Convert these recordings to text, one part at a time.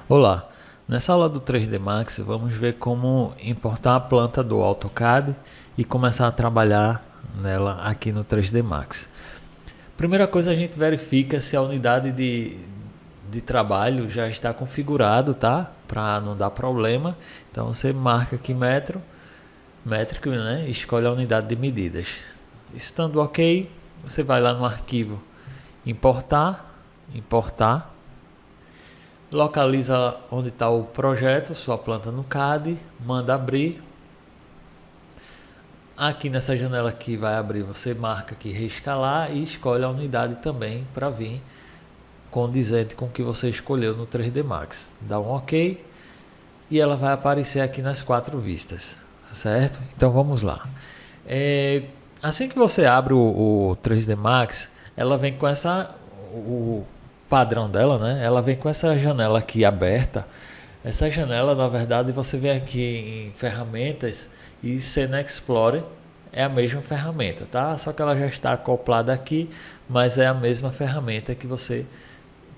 Olá, nessa aula do 3D Max vamos ver como importar a planta do AutoCAD e começar a trabalhar nela aqui no 3D Max. Primeira coisa, a gente verifica se a unidade de trabalho já está configurado, tá? Para não dar problema. Então você marca aqui métrico, né? Escolhe a unidade de medidas. Estando ok, você vai lá no arquivo importar, localiza onde está o projeto, sua planta no CAD, manda abrir. Aqui nessa janela que vai abrir, você marca aqui reescalar e escolhe a unidade também para vir condizente com o que você escolheu no 3D Max. Dá um OK e ela vai aparecer aqui nas 4 vistas, certo? Então vamos lá. Assim que você abre o 3D Max, ela vem com o padrão dela, né? Ela vem com essa janela aqui aberta. Essa janela, na verdade, você vem aqui em ferramentas e Scene Explorer é a mesma ferramenta, tá? Só que ela já está acoplada aqui, mas é a mesma ferramenta que você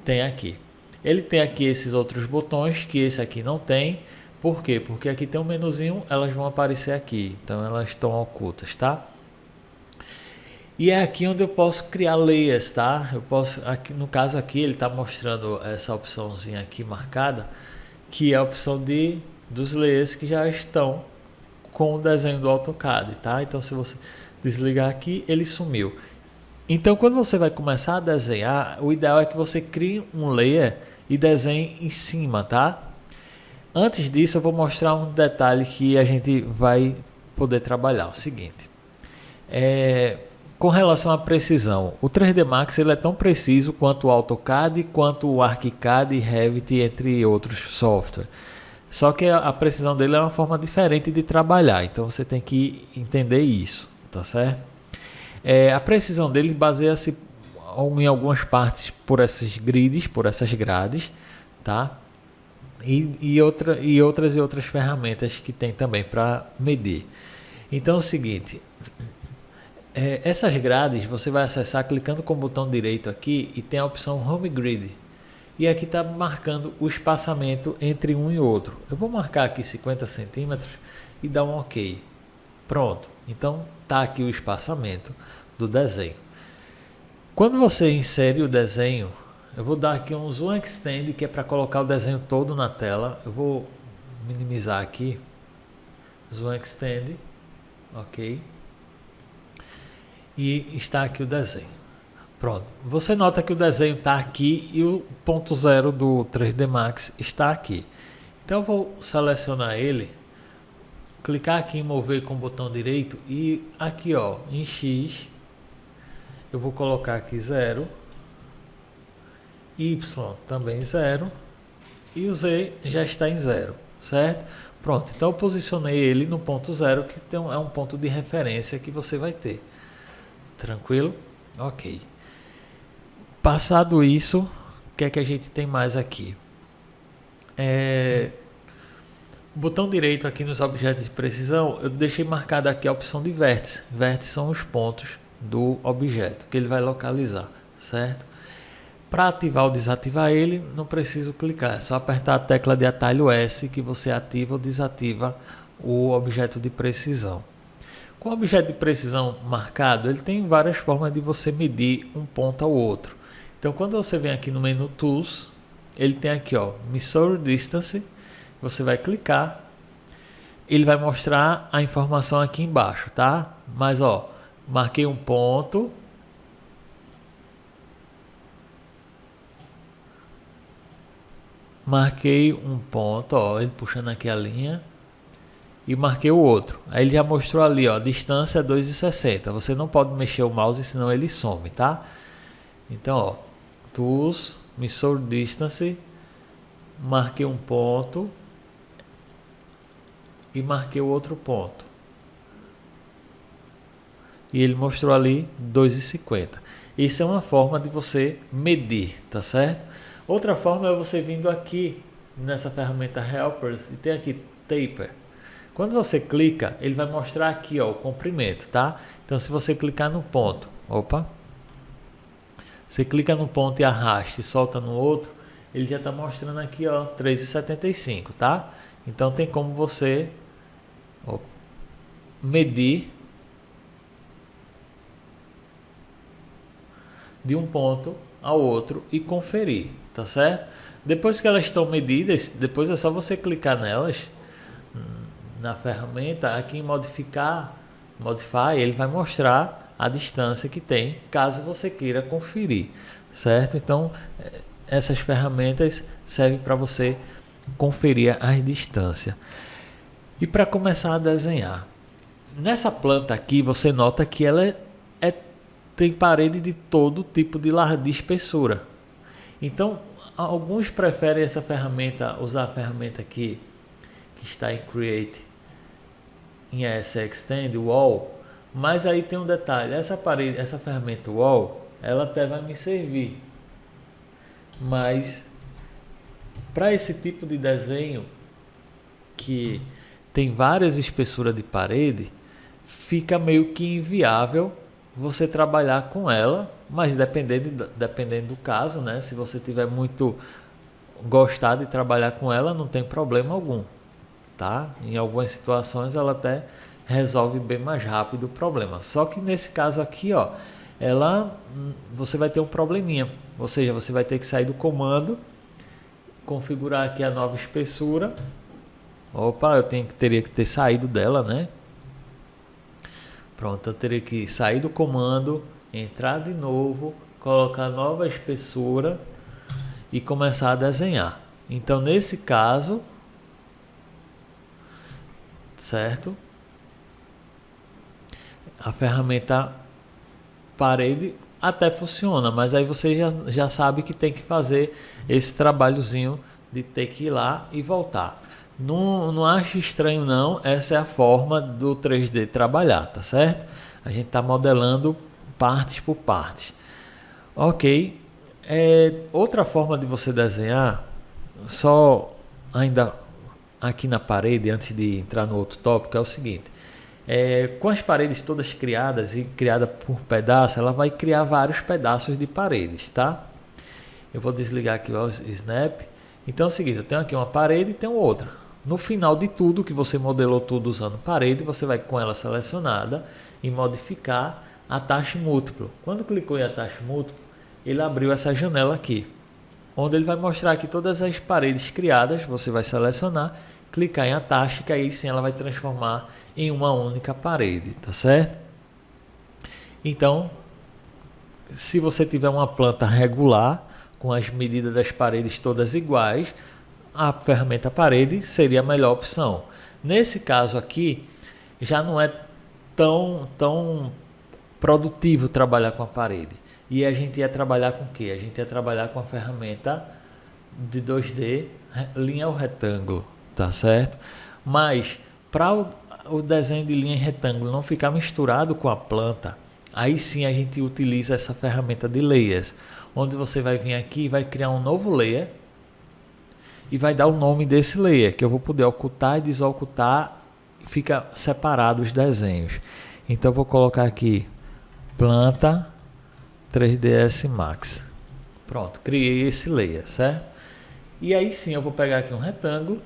tem aqui. Ele tem aqui esses outros botões que esse aqui não tem. Por quê? Porque aqui tem um menuzinho, elas vão aparecer aqui, então elas estão ocultas, tá? E é aqui onde eu posso criar layers, tá? Eu posso, aqui, no caso aqui, ele está mostrando essa opçãozinha aqui marcada, que é a opção dos layers que já estão com o desenho do AutoCAD, tá? Então, se você desligar aqui, ele sumiu. Então, quando você vai começar a desenhar, o ideal é que você crie um layer e desenhe em cima, tá? Antes disso, eu vou mostrar um detalhe que a gente vai poder trabalhar. O seguinte, com relação à precisão, o 3D Max ele é tão preciso quanto o AutoCAD, quanto o ArchiCAD, Revit, entre outros softwares. Só que a precisão dele é uma forma diferente de trabalhar, então você tem que entender isso, tá certo? A precisão dele baseia-se em algumas partes por essas grids, por essas grades, tá? E outras ferramentas que tem também para medir. Então é o seguinte, essas grades você vai acessar clicando com o botão direito aqui e tem a opção Home Grid. E aqui está marcando o espaçamento entre um e outro. Eu vou marcar aqui 50 centímetros e dar um OK. Pronto. Então está aqui o espaçamento do desenho. Quando você insere o desenho, eu vou dar aqui um Zoom Extend, que é para colocar o desenho todo na tela. Eu vou minimizar aqui. Zoom Extend. OK. E está aqui o desenho. Pronto. Você nota que o desenho está aqui e o ponto zero do 3D Max está aqui. Então eu vou selecionar ele, clicar aqui em mover com o botão direito e aqui ó, em X, eu vou colocar aqui 0, Y também 0 e o Z já está em 0, certo? Pronto, então eu posicionei ele no ponto 0, que é um ponto de referência que você vai ter. Tranquilo? Ok. Passado isso, o que é que a gente tem mais aqui? Botão direito aqui nos objetos de precisão, eu deixei marcado aqui a opção de vértice. Vértices são os pontos do objeto que ele vai localizar, certo? Para ativar ou desativar ele, não preciso clicar, é só apertar a tecla de atalho S que você ativa ou desativa o objeto de precisão. Com o objeto de precisão marcado, ele tem várias formas de você medir um ponto ao outro. Então, quando você vem aqui no menu Tools, ele tem aqui, ó, Measure Distance. Você vai clicar, ele vai mostrar a informação aqui embaixo, tá? Mas, ó, marquei um ponto. Marquei um ponto, ó, ele puxando aqui a linha. E marquei o outro. Aí ele já mostrou ali, ó, distância 2,60. Você não pode mexer o mouse, senão ele some, tá? Então, ó, Tools, Measure Distance, marquei um ponto e marquei o outro ponto. E ele mostrou ali 2,50. Isso é uma forma de você medir, tá certo? Outra forma é você vindo aqui nessa ferramenta Helpers e tem aqui Taper. Quando você clica, ele vai mostrar aqui, ó, o comprimento, tá? Então, se você clicar no ponto, você clica no ponto e arrasta e solta no outro, ele já está mostrando aqui, ó, 3,75, tá? Então tem como você medir de um ponto ao outro e conferir, tá certo? Depois que elas estão medidas, depois é só você clicar nelas na ferramenta, aqui em Modify, ele vai mostrar a distância que tem, caso você queira conferir, certo? Então, essas ferramentas servem para você conferir as distâncias. E para começar a desenhar, nessa planta aqui, você nota que ela tem parede de todo tipo de espessura. Então, alguns preferem essa ferramenta, usar a ferramenta aqui, que está em Create, em AS Extend Wall, mas aí tem um detalhe, essa parede, essa ferramenta Wall, ela até vai me servir, mas para esse tipo de desenho que tem várias espessuras de parede, fica meio que inviável você trabalhar com ela, mas dependendo do caso, né? Se você tiver muito gostado de trabalhar com ela, não tem problema algum, tá? Em algumas situações ela até resolve bem mais rápido o problema. Só que nesse caso aqui, ó, você vai ter um probleminha, ou seja, você vai ter que sair do comando, configurar aqui a nova espessura. Opa, teria que ter saído dela, né? Pronto, eu teria que sair do comando, entrar de novo, colocar nova espessura e começar a desenhar. Então, nesse caso, certo? A ferramenta parede até funciona, mas aí você já sabe que tem que fazer esse trabalhozinho de ter que ir lá e voltar. Não acho estranho não, essa é a forma do 3D trabalhar, tá certo? A gente está modelando partes por partes. Ok, outra forma de você desenhar, só ainda aqui na parede, antes de entrar no outro tópico, é o seguinte. Com as paredes todas criadas e criada por pedaço, ela vai criar vários pedaços de paredes, tá? Eu vou desligar aqui o Snap. Então é o seguinte, eu tenho aqui uma parede e tenho outra. No final de tudo, que você modelou tudo usando parede, você vai com ela selecionada e modificar a taxa múltiplo. Quando clicou em a taxa múltiplo, ele abriu essa janela aqui, onde ele vai mostrar aqui todas as paredes criadas. Você vai selecionar, clicar em taxa, que aí sim ela vai transformar em uma única parede, tá certo? Então, se você tiver uma planta regular, com as medidas das paredes todas iguais, a ferramenta parede seria a melhor opção. Nesse caso aqui, já não é tão produtivo trabalhar com a parede. E a gente ia trabalhar com o quê? A gente ia trabalhar com a ferramenta de 2D, linha ao retângulo, tá certo? Mas, para o desenho de linha em retângulo não ficar misturado com a planta, aí sim a gente utiliza essa ferramenta de layers, onde você vai vir aqui e vai criar um novo layer, e vai dar o nome desse layer, que eu vou poder ocultar e desocultar, fica separado os desenhos. Então eu vou colocar aqui planta 3ds Max. Pronto, criei esse layer, certo? E aí sim eu vou pegar aqui um retângulo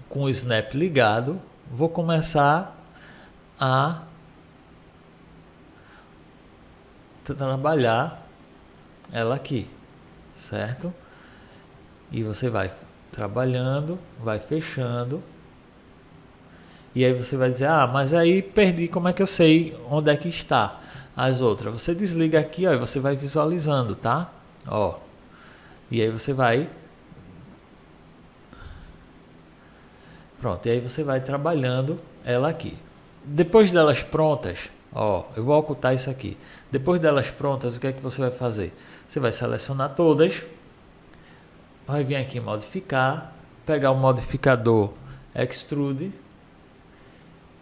com o snap ligado, vou começar a trabalhar ela aqui, certo? E você vai trabalhando, vai fechando. E aí você vai dizer, mas aí perdi, como é que eu sei onde é que está as outras? Você desliga aqui, ó, e você vai visualizando, tá? Ó. E aí você vai... Pronto, e aí você vai trabalhando ela aqui. Depois delas prontas, ó, eu vou ocultar isso aqui. Depois delas prontas, o que é que você vai fazer? Você vai selecionar todas, vai vir aqui em modificar, pegar o modificador Extrude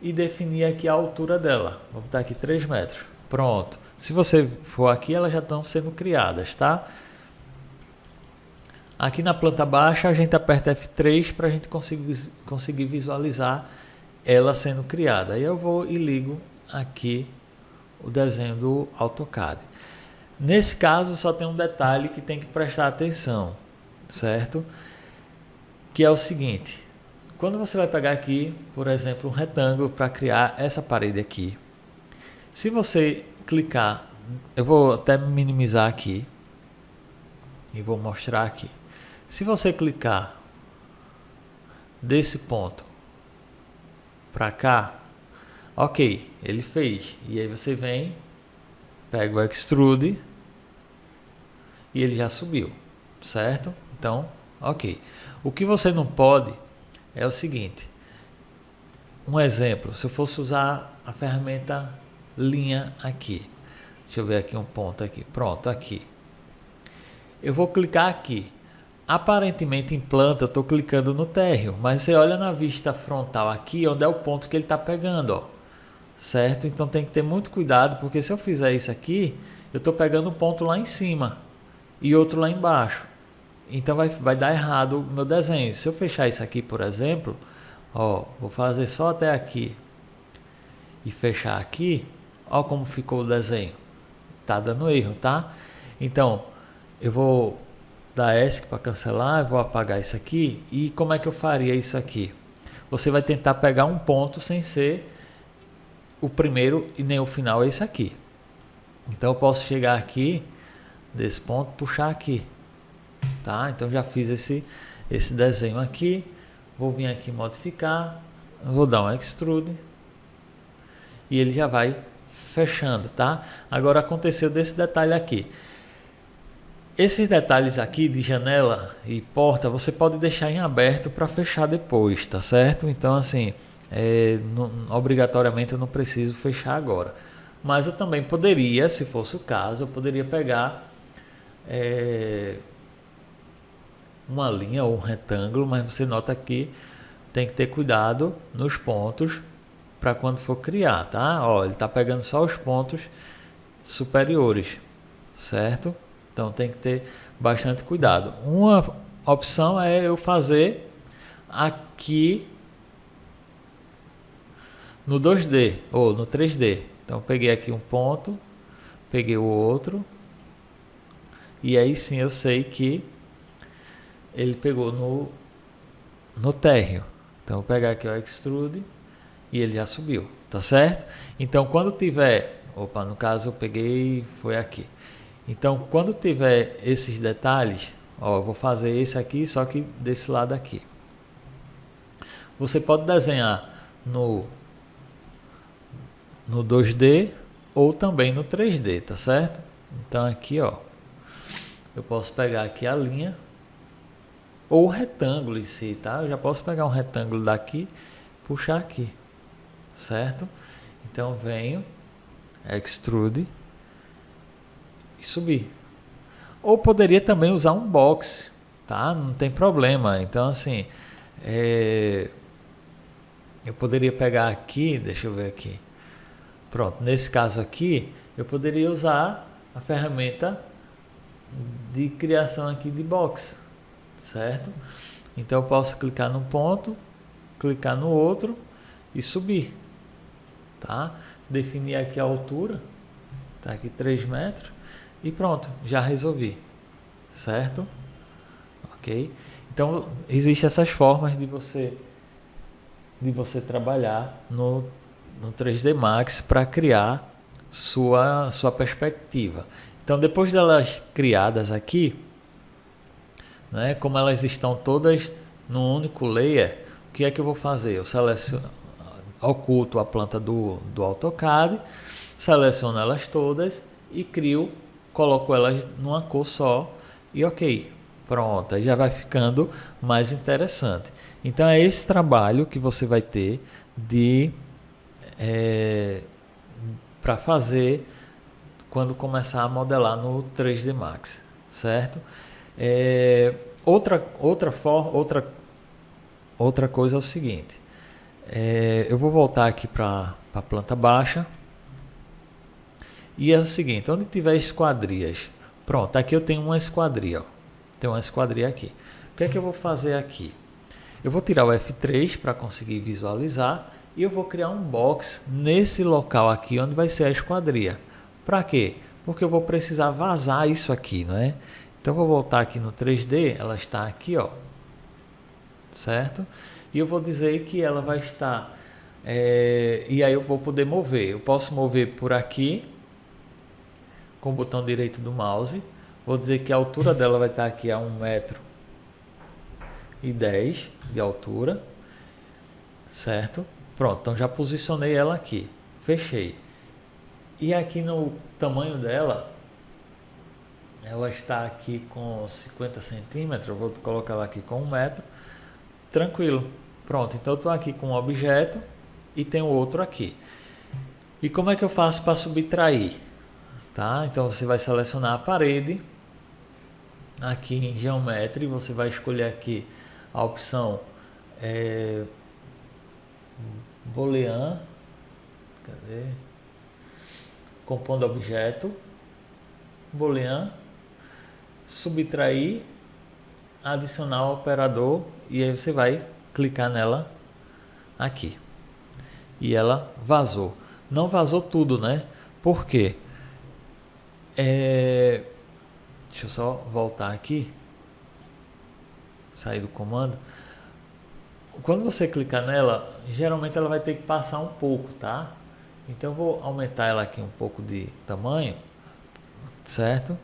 e definir aqui a altura dela. Vou botar aqui 3 metros. Pronto. Se você for aqui, elas já estão sendo criadas, tá? Aqui na planta baixa, a gente aperta F3 para a gente conseguir visualizar ela sendo criada. Aí eu vou e ligo aqui o desenho do AutoCAD. Nesse caso, só tem um detalhe que tem que prestar atenção, certo? Que é o seguinte: quando você vai pegar aqui, por exemplo, um retângulo para criar essa parede aqui, se você clicar, eu vou até minimizar aqui e vou mostrar aqui. Se você clicar desse ponto para cá, ok, ele fez. E aí você vem, pega o extrude e ele já subiu, certo? Então, ok. O que você não pode é o seguinte: um exemplo, se eu fosse usar a ferramenta linha aqui, deixa eu ver aqui um ponto aqui, pronto, aqui. Eu vou clicar aqui. Aparentemente em planta eu estou clicando no térreo, mas você olha na vista frontal aqui, onde é o ponto que ele está pegando, ó, certo? Então tem que ter muito cuidado, porque se eu fizer isso aqui, eu estou pegando um ponto lá em cima e outro lá embaixo. Então vai dar errado o meu desenho. Se eu fechar isso aqui, por exemplo, ó, vou fazer só até aqui e fechar aqui, ó como ficou o desenho. Tá dando erro, tá? Então, eu vou dar ESC para cancelar, eu vou apagar isso aqui. E como é que eu faria isso aqui? Você vai tentar pegar um ponto sem ser o primeiro e nem o final, é esse aqui. Então eu posso chegar aqui, desse ponto, puxar aqui. Tá? Então já fiz esse desenho aqui. Vou vir aqui modificar. Vou dar um extrude. E ele já vai fechando, tá? Agora aconteceu desse detalhe aqui. Esses detalhes aqui de janela e porta, você pode deixar em aberto para fechar depois, tá certo? Então assim, obrigatoriamente eu não preciso fechar agora. Mas eu também poderia, se fosse o caso, eu poderia pegar uma linha ou um retângulo, mas você nota que tem que ter cuidado nos pontos para quando for criar, tá? Ó, ele está pegando só os pontos superiores, certo? Então tem que ter bastante cuidado. Uma opção é eu fazer aqui no 2D ou no 3D. Então peguei aqui um ponto, peguei o outro, e aí sim eu sei que ele pegou no térreo. Então vou pegar aqui o extrude e ele já subiu, tá certo? Então quando tiver, no caso eu peguei, foi aqui. Então quando tiver esses detalhes, ó, eu vou fazer esse aqui, só que desse lado aqui. Você pode desenhar no 2D ou também no 3D, tá certo? Então aqui, ó, eu posso pegar aqui a linha ou o retângulo em si, tá? Eu já posso pegar um retângulo daqui, puxar aqui, certo? Então venho, extrude e subir. Ou poderia também usar um box, tá? Não tem problema. Então assim, eu poderia pegar aqui, deixa eu ver aqui. Pronto, nesse caso aqui, eu poderia usar a ferramenta de criação aqui de box, certo? Então eu posso clicar num ponto, clicar no outro e subir, tá? Definir aqui a altura, tá aqui 3 metros e pronto, já resolvi, certo? Ok? Então existem essas formas de você trabalhar no 3D Max para criar sua perspectiva. Então depois delas criadas aqui, né, como elas estão todas num único layer, o que é que eu vou fazer? Eu oculto a planta do AutoCAD, seleciono elas todas e coloco elas numa cor só e ok, pronto, aí já vai ficando mais interessante. Então é esse trabalho que você vai ter para fazer quando começar a modelar no 3D Max, certo? Outra coisa é o seguinte, eu vou voltar aqui para a planta baixa e é o seguinte, onde tiver esquadrias, pronto, aqui eu tenho uma esquadria, ó, tem uma esquadria aqui. O que é que eu vou fazer aqui? Eu vou tirar o F3 para conseguir visualizar e eu vou criar um box nesse local aqui onde vai ser a esquadria. Para quê? porque eu vou precisar vazar isso aqui, né? Então, eu vou voltar aqui no 3D, ela está aqui, ó, certo? E eu vou dizer que ela vai estar, e aí eu vou poder mover. Eu posso mover por aqui, com o botão direito do mouse. Vou dizer que a altura dela vai estar aqui a 1,10 m de altura, certo? Pronto, então já posicionei ela aqui, fechei. E aqui no tamanho dela, ela está aqui com 50 centímetros, eu vou colocar ela aqui com 1 metro, tranquilo. Pronto, então eu estou aqui com um objeto e tem outro aqui. E como é que eu faço para subtrair? Tá? Então você vai selecionar a parede, aqui em Geometry, você vai escolher aqui a opção Boolean, cadê? Compondo objeto, Boolean, subtrair, adicionar o operador, e aí você vai clicar nela aqui. E ela vazou. Não vazou tudo, né? Por quê? Deixa eu só voltar aqui, sair do comando. Quando você clicar nela, geralmente ela vai ter que passar um pouco, tá? Então eu vou aumentar ela aqui um pouco de tamanho, certo?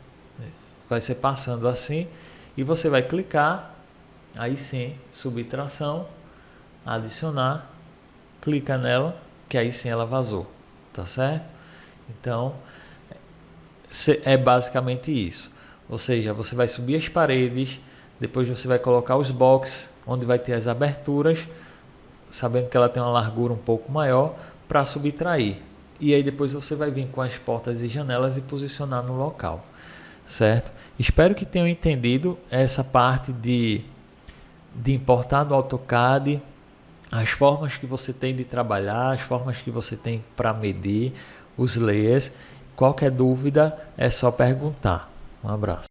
Vai ser passando assim, e você vai clicar, aí sim, subtração, adicionar, clica nela, que aí sim ela vazou, tá certo? Então, é basicamente isso. Ou seja, você vai subir as paredes, depois você vai colocar os boxes, onde vai ter as aberturas, sabendo que ela tem uma largura um pouco maior, para subtrair. E aí depois você vai vir com as portas e janelas e posicionar no local, certo? Espero que tenham entendido essa parte de importar do AutoCAD, as formas que você tem de trabalhar, as formas que você tem para medir, os layers. Qualquer dúvida é só perguntar. Um abraço.